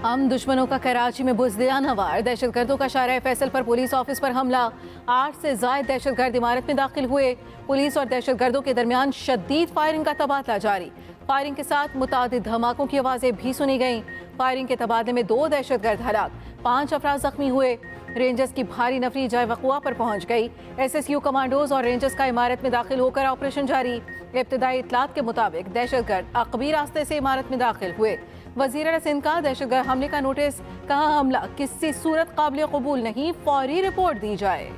हम दुश्मनों का कराची में बुज़दिलाना वार, दहशतगर्दों का शारा फैसल पर पुलिस ऑफिस पर हमला। 8 से ज़ायद दहशतगर्द इमारत में दाखिल हुए। पुलिस और दहशतगर्दों के दरमियान शदीद फायरिंग का तबादला जारी। फायरिंग के साथ मुतादिद धमाकों की आवाज़ें भी सुनी गईं। फायरिंग के तबादले में 2 दहशतगर्द हलाक, 5 अफराद जख्मी हुए। रेंजर्स की भारी नफरी जाए वक़ुआ पर पहुंच गई। SSU कमांडोज और रेंजर्स का इमारत में दाखिल होकर ऑपरेशन जारी। इब्तदाई इत्तलात के मुताबिक दहशतगर्द अक़बी रास्ते से इमारत में दाखिल हुए। वज़ीर सिंध का दहशतगर्द हमले का नोटिस, कहा हमला किसी सूरत काबिल कबूल नहीं, फौरी रिपोर्ट दी जाए।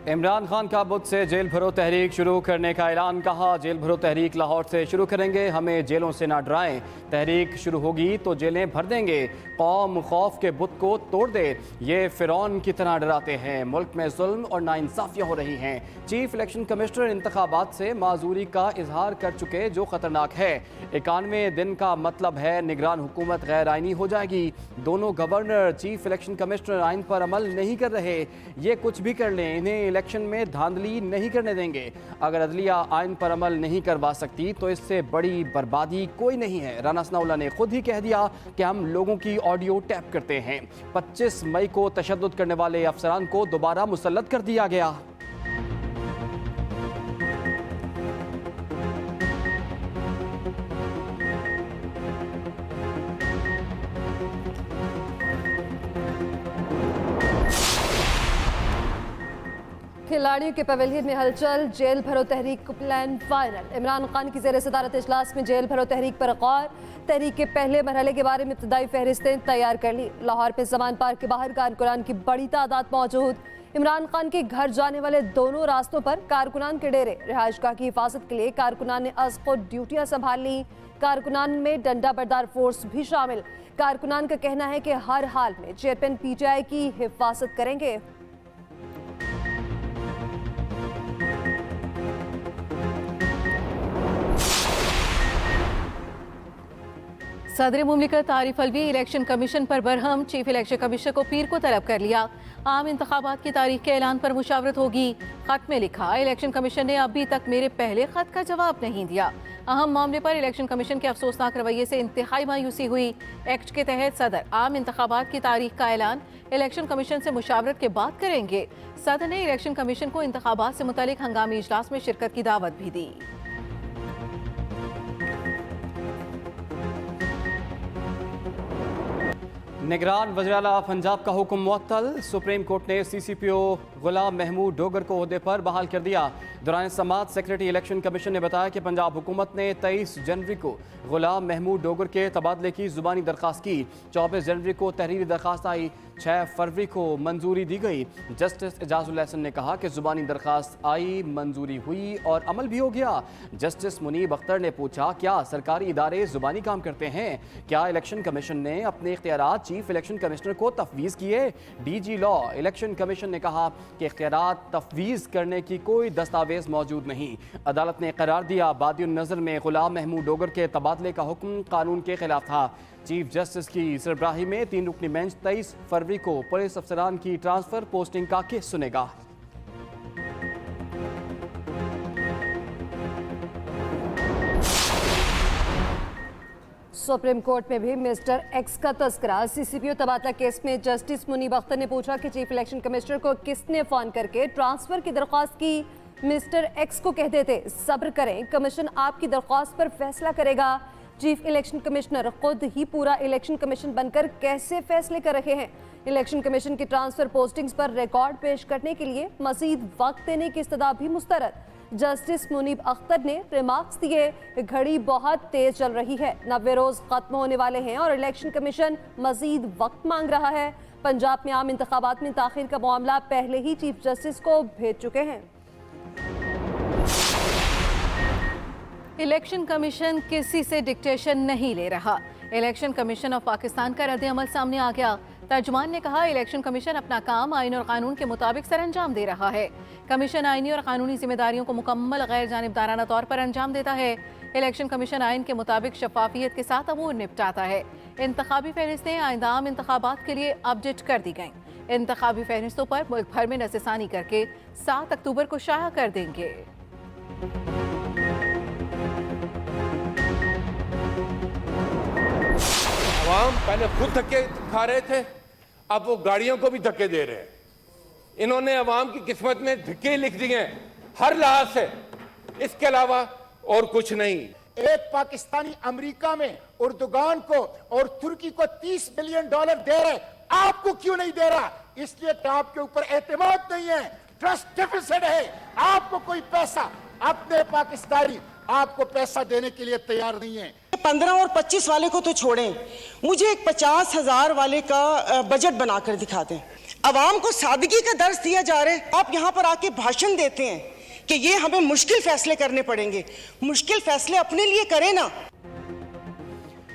इमरान खान का बुध से जेल भरो तहरीक शुरू करने का ऐलान, कहा जेल भरो तहरीक लाहौर से शुरू करेंगे, हमें जेलों से ना डराएं, तहरीक शुरू होगी तो जेलें भर देंगे, कौम खौफ के बुत को तोड़ दे, ये फिरौन की तरह डराते हैं, मुल्क में जुल्म और नाइंसाफियाँ हो रही हैं। चीफ इलेक्शन कमिश्नर इंतखाबात से माजूरी का इजहार कर चुके, जो खतरनाक है। 91 दिन का मतलब है निगरान हुकूमत गैर आइनी हो जाएगी। दोनों गवर्नर चीफ इलेक्शन कमिश्नर आइन पर अमल नहीं कर रहे, ये कुछ भी कर लें, इन्हें इलेक्शन में धांधली नहीं करने देंगे। अगर अदलिया आइन पर अमल नहीं करवा सकती तो इससे बड़ी बर्बादी कोई नहीं है। राना सनाउल्लाह ने खुद ही कह दिया कि हम लोगों की ऑडियो टैप करते हैं। 25 मई को तशद्दुद करने वाले अफसरान को दोबारा मुसल्लत कर दिया गया। खिलाड़ियों के पवेलियन में हलचल, जेल भरो तहरीक प्लान फाइनल। इमरान खान की ज़ेर सदारत इजलास में जेल भरो तहरीक पर गौर। तहरीक के पहले मरहले के बारे में इब्तदाई फहरिस्तें तैयार कर ली। लाहौर पे जमान पार्क के बाहर कारकुनान की बड़ी तादाद मौजूद। इमरान खान के घर जाने वाले दोनों रास्तों पर कारकुनान के डेरे। रिहाइशगाह की हिफाजत के लिए कारकुनान ने अज़ खुद ड्यूटियाँ संभाल ली। कारकुनान में डंडा बरदार फोर्स भी शामिल। कारकुनान का कहना है कि हर हाल में चेयरमैन PTI की हिफाजत करेंगे। सदर मुमलिकत आरिफ अलवी इलेक्शन कमीशन पर बरहम, चीफ इलेक्शन कमीशनर को पीर को तलब कर लिया। आम इंतखाबात की तारीख के ऐलान पर मुशावरत होगी। खत में लिखा, इलेक्शन कमीशन ने अभी तक मेरे पहले खत का जवाब नहीं दिया। अहम मामले पर इलेक्शन कमीशन के अफसोसनाक रवैये से इंतहाई मायूसी हुई। एक्ट के तहत सदर आम इंतखाबात की तारीख का ऐलान इलेक्शन कमीशन से मुशावरत के बाद करेंगे। सदर ने इलेक्शन कमीशन को इंतखाबात से मुतालिक हंगामी इजलास में शिरकत की दावत भी दी। निगरान वज़ीर-ए-आला पंजाब का हुक्म मुअत्तल, सुप्रीम कोर्ट ने CCPO गुलाम महमूद डोगर को ओहदे पर बहाल कर दिया। दौरान समात सेक्रेटरी इलेक्शन कमीशन ने बताया कि पंजाब हुकूमत ने 23 जनवरी को गुलाम महमूद डोगर के तबादले की ज़ुबानी दरख्वास्त की। 24 जनवरी को तहरीरी दरख्वास्त आई। 6 फरवरी को मंजूरी दी गई। जस्टिस एजाजुल एहसन ने कहा कि ज़ुबानी दरख्वास्त आई, मंजूरी हुई और अमल भी हो गया। जस्टिस मुनीब अख्तर ने पूछा, क्या सरकारी इदारे ज़ुबानी काम करते हैं? क्या इलेक्शन कमीशन ने अपने इख्तियारात चीफ इलेक्शन कमिश्नर को तफवीज़ किए? DG लॉ इलेक्शन कमीशन ने कहा कि इख्तियारात तफवीज़ करने की कोई दस्तावेज मौजूद नहीं। अदालत ने करार दिया, बादियुन नज़र में गुलाम महमूद डोगर के तबादले का हुक्म कानून के खिलाफ था। चीफ जस्टिस की सरबराही में 3 रुकनी बेंच 23 फरवरी को पुलिस अफसरान की ट्रांसफर पोस्टिंग का केस सुनेगा। सुप्रीम कोर्ट में भी मिस्टर एक्स का तस्करा। CCPO तबादला केस में जस्टिस मुनीब अख्तर ने पूछा कि चीफ इलेक्शन कमिश्नर को किसने फोन करके ट्रांसफर की दरख्वास्त की। मिस्टर एक्स को कह देते सब्र करें, कमीशन आपकी दरख्वास्त पर फैसला करेगा। चीफ इलेक्शन कमिश्नर खुद ही पूरा इलेक्शन कमीशन बनकर कैसे फैसले कर रहे हैं? इलेक्शन कमीशन की ट्रांसफर पोस्टिंग्स पर रिकॉर्ड पेश करने के लिए मजीद वक्त देने की इस्तदा भी मुस्तरद। जस्टिस मुनीब अख्तर ने रिमार्क्स दिए, घड़ी बहुत तेज चल रही है, नब्बे रोज खत्म होने वाले हैं और इलेक्शन कमीशन मजीद वक्त मांग रहा है। पंजाब में आम इंतखाबात में ताखीर का मामला पहले ही चीफ जस्टिस को भेज चुके हैं। इलेक्शन कमीशन किसी से डिक्टेशन नहीं ले रहा। इलेक्शन कमीशन ऑफ पाकिस्तान का रद्द-ए-अमल सामने आ गया। तर्जुमान ने कहा, इलेक्शन कमीशन अपना काम आइन और कानून के मुताबिक सर अंजाम दे रहा है। कमीशन आइनी और कानूनी जिम्मेदारियों को मुकम्मल गैर जानिबदाराना तौर पर अंजाम देता है। इलेक्शन कमीशन आइन के मुताबिक शफाफियत के साथ अमूर निपटाता है। इंतखाबी फहरिस्तें आइंदा आम इंतखाबात के लिए अपडेट कर दी गईं। इंतखाबी फहरिस्तों पर मुल्क भर में नज़रसानी करके 7 अक्टूबर को शाया कर देंगे। आवाम पहले खुद धक्के खा रहे थे, अब वो गाड़ियों को भी धक्के दे रहे हैं। इन्होंने अवाम की किस्मत में धक्के लिख दिए हर लिहाज से, इसके अलावा और कुछ नहीं। एक पाकिस्तानी अमेरिका में उर्दुगान को और तुर्की को $30 बिलियन दे रहे, आपको क्यों नहीं दे रहा? इसलिए कि आपके ऊपर एतमाद नहीं है, ट्रस्ट डेफिसिट है। आपको कोई पैसा, अपने पाकिस्तानी आपको पैसा देने के लिए तैयार नहीं है। 15 और 25 वाले को तो छोड़ें, मुझे एक 50,000 वाले का बजट बनाकर दिखा दें। अवाम को सादगी का दर्स दिया जा रहा है। आप यहाँ पर आके भाषण देते हैं कि ये हमें मुश्किल फैसले करने पड़ेंगे। मुश्किल फैसले अपने लिए करें ना।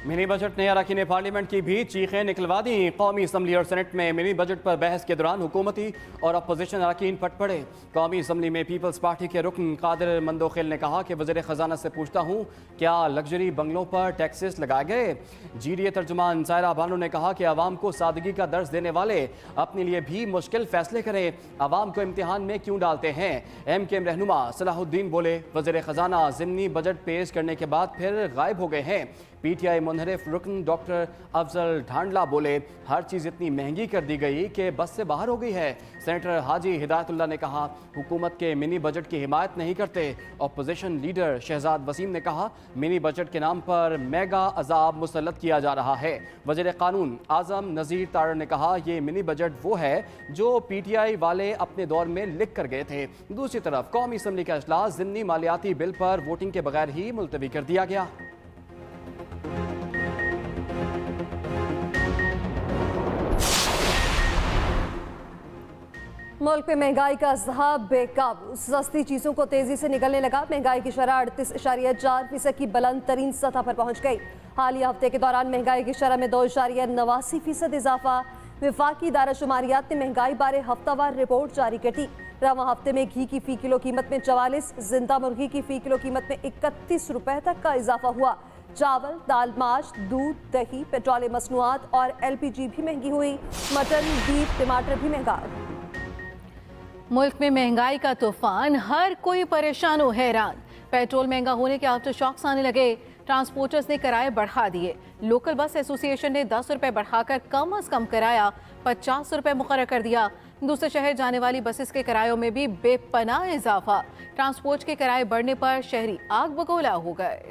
मिनी बजट ने अरकान पार्लियामेंट की भी चीखें निकलवा दी। कौमी असम्बली और सेनेट में मिनी बजट पर बहस के दौरान हुकूमती और अपोजिशन अरकान पट पड़े। कौमी असम्बली में पीपल्स पार्टी के रुकन कादिर मंदोखिल ने कहा कि वज़ीर ख़जाना से पूछता हूँ, क्या लग्जरी बंगलों पर टैक्सेस लगाए गए? GDA तर्जुमान ज़ाहिरा बानो ने कहा कि आवाम को सादगी का दर्ज देने वाले अपने लिए भी मुश्किल फैसले करें, आवाम को इम्तिहान में क्यों डालते हैं? MKM रहनुमा सलाहुद्दीन बोले, वज़ीर ख़जाना ज़िमनी बजट पेश करने के बाद फिर गायब हो गए हैं। PTI मुनहरिफ रुकन डॉक्टर अफजल ढांडला बोले, हर चीज़ इतनी महंगी कर दी गई कि बस से बाहर हो गई है। सेनेटर हाजी हिदायतुल्लाह ने कहा, हुकूमत के मिनी बजट की हिमायत नहीं करते। अपोजिशन लीडर शहजाद वसीम ने कहा, मिनी बजट के नाम पर मेगा अजाब मुसल्लत किया जा रहा है। वज़ीर कानून आज़म नज़ीर तारड़ ने कहा, ये मिनी बजट वो है जो PTI वाले अपने दौर में लिख कर गए थे। दूसरी तरफ कौमी असम्बली का इजलास ज़िमनी मालियाती बिल पर वोटिंग के बगैर ही मुलतवी कर दिया गया। मुल्क में महंगाई का अज़हा बेकाबू, सस्ती चीज़ों को तेज़ी से निकलने लगा। महंगाई की शरह 38.4% की बुलंद तरीन सतह पर पहुँच गई। हालिया हफ्ते के दौरान महंगाई की शरह में 2.89% इजाफा। वफाकी इदारा-शुमारियात ने महंगाई बारे हफ्तावार रिपोर्ट जारी कर दी। रवां हफ्ते में घी की फ़ी किलो कीमत में 44, जिंदा मुर्गी की फ़ी किलो कीमत में 31 रुपये तक का इजाफा हुआ। चावल, दाल, माश, दूध, दही, पेट्रोलियम मसनूआत और LPG भी महंगी हुई। मटन, बीफ, टमाटर भी महंगा। मुल्क में महंगाई का तूफान, हर कोई परेशान और हैरान। पेट्रोल महंगा होने के आफ्टर शॉक्स आने लगे। ट्रांसपोर्टर्स ने किराए बढ़ा दिए। लोकल बस एसोसिएशन ने 10 रुपये बढ़ाकर कम अज कम किराया 50 रुपये मुकर्रर कर दिया। दूसरे शहर जाने वाली बसेस के किरायों में भी बेपनाह इजाफा। ट्रांसपोर्ट के किराए बढ़ने पर शहरी आग बगोला हो गए।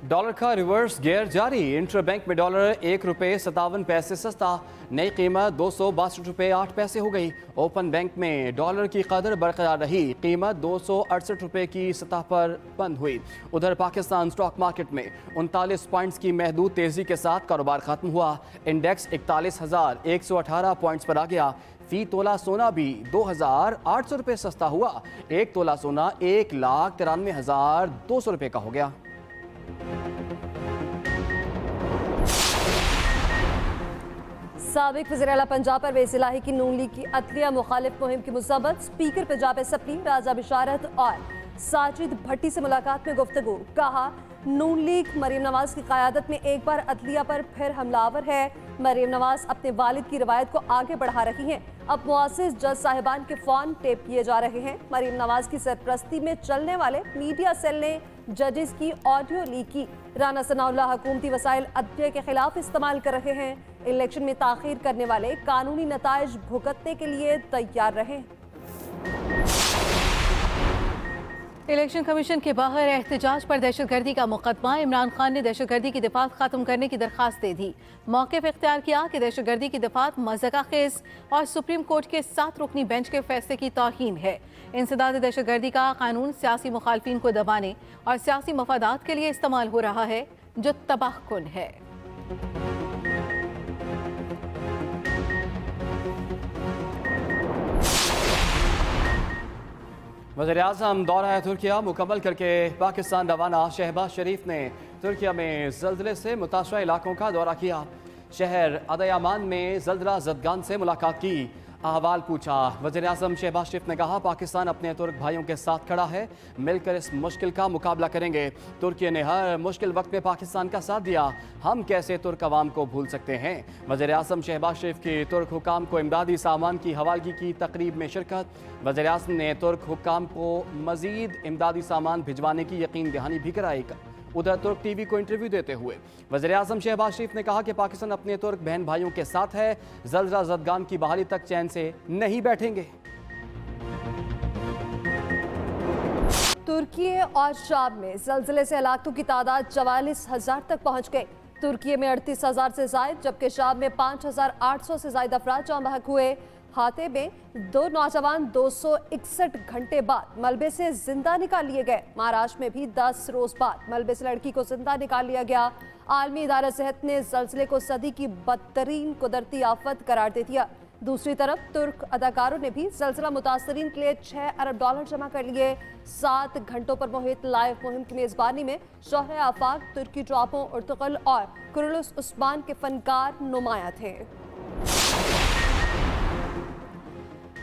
डॉलर का रिवर्स गियर जारी। इंटर बैंक में डॉलर 1 रुपये 57 पैसे सस्ता, नई कीमत 262 रुपये 8 पैसे हो गई। ओपन बैंक में डॉलर की कदर बरकरार रही, कीमत 268 रुपये की सतह पर बंद हुई। उधर पाकिस्तान स्टॉक मार्केट में 39 पॉइंट्स की महदूद तेजी के साथ कारोबार खत्म हुआ। इंडेक्स 41,118 पॉइंट्स पर आ गया। फी तोला सोना भी 2,800 रुपये सस्ता हुआ। एक तोला सोना 1,93,200 रुपये का हो गया। साबिक वज़ीर आला पंजाब परवेज़ इलाही की नून लीग की अदलिया मुखालिफ मुहिम की मुसब्बत। स्पीकर पंजाब असम्बली राजा बिशारत और साजिद भट्टी से मुलाकात में गुफ्तगू। कहा, नून लीग मरीम नवाज की क़यादत में एक बार अदलिया पर फिर हमलावर है। मरीम नवाज अपने वालिद की रवायत को आगे बढ़ा रही हैं। अब मुआज़िज़ जज साहिबान के फ़ोन टेप किए जा रहे हैं। मरीम नवाज की सरपरस्ती में चलने वाले मीडिया सेल ने जजेस की ऑडियो लीक की। राना सनाउल्लाह हुकूमती वसाइल अदलिया के खिलाफ इस्तेमाल कर रहे हैं। इलेक्शन में ताख़ीर करने वाले कानूनी नताइज भुगतने के लिए तैयार रहें। इलेक्शन कमीशन के बाहर एहतजाज पर दहशतगर्दी का मुकदमा। इमरान खान ने दहशतगर्दी की दफात खत्म करने की दरख्वास्त दे दी। मौक़िफ़ इख्तियार किया कि दहशतगर्दी की दफात मज़ाक़ा खेज़ और सुप्रीम कोर्ट के 7 रुकनी बेंच के फैसले की तौहीन है। इंसदाद दहशतगर्दी का कानून सियासी मुखालफिन को दबाने और सियासी मफादात के लिए इस्तेमाल हो रहा है, जो तबाहकुन है। वज़ीर-ए-आज़म दौरा तुर्किया मुकम्मल करके पाकिस्तान रवाना। शहबाज शरीफ ने तुर्किया में ज़ल्ज़ले से मुतासरा इलाकों का दौरा किया। शहर अदयामान में ज़ल्ज़ला ज़दगान से मुलाकात की। अहवाल पूछा। वज़ीर-ए-आज़म शहबाज शरीफ ने कहा पाकिस्तान अपने तुर्क भाइयों के साथ खड़ा है, मिलकर इस मुश्किल का मुकाबला करेंगे। तुर्की ने हर मुश्किल वक्त में पाकिस्तान का साथ दिया, हम कैसे तुर्क अवाम को भूल सकते हैं। वज़ीर-ए-आज़म शहबाज शरीफ की तुर्क हुकाम को इमदादी सामान की हवालगी की तकरीब में शिरकत। वज़ीर-ए-आज़म ने तुर्क हुकाम को मज़ीद इमदादी सामान भिजवाने की यकीन दहानी भी कराई। उधर तुर्क टीवी को इंटरव्यू देते हुए वज़ीर-ए-आज़म शहबाज शरीफ ने कहा कि पाकिस्तान अपने तुर्क बहन भाइयों के साथ है, ज़लज़ला ज़दगान की बहाली तक चैन से नहीं बैठेंगे। तुर्की और शाम में जल्जले से हलाकतों की तादाद 44,000 तक पहुंच गई। तुर्की में 38,000 से जायद जबकि शाम में 5,800 से जायद अफराद जाँ बहक हुए। हाथे में 2 नौजवान 261 घंटे बाद मलबे से जिंदा निकाल लिए गए। महाराष्ट्र में भी 10 रोज बाद मलबे से लड़की को जिंदा निकाल लिया गया। आलमी इदारा सेहत ने जल्जले को सदी की बदतरीन कुदरती आफत करार दे दिया। दूसरी तरफ तुर्क अदाकारों ने भी जल्जला मुतासरीन के लिए $6 अरब जमा कर लिए। 7 घंटों पर मुहित लाइव मुहिम की मेजबानी में शोहरे आफाक, तुर्की ड्रापों, उर्तुगल और कुरुलुस उस्मान के फनकार नुमाया थे।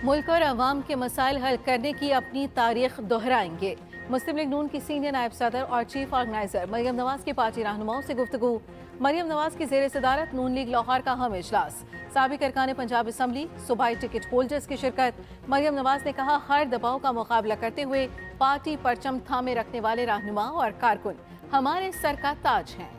मुल्क और अवाम के मसाइल हल करने की अपनी तारीख दोहराएंगे। मुस्लिम लीग नून की सीनियर नायब सदर और चीफ ऑर्गेनाइजर मरियम नवाज की पार्टी रहनुमाओं से गुफ्तगू। मरियम नवाज की ज़ेर सदारत नून लीग लाहौर का अहम इजलास। साबिक अरकान पंजाब असम्बली, सूबाई टिकट होल्डर्स की शिरकत। मरियम नवाज ने कहा हर दबाव का मुकाबला करते हुए पार्टी परचम थामे रखने वाले रहनुमा और कारकुन हमारे सर का ताज हैं।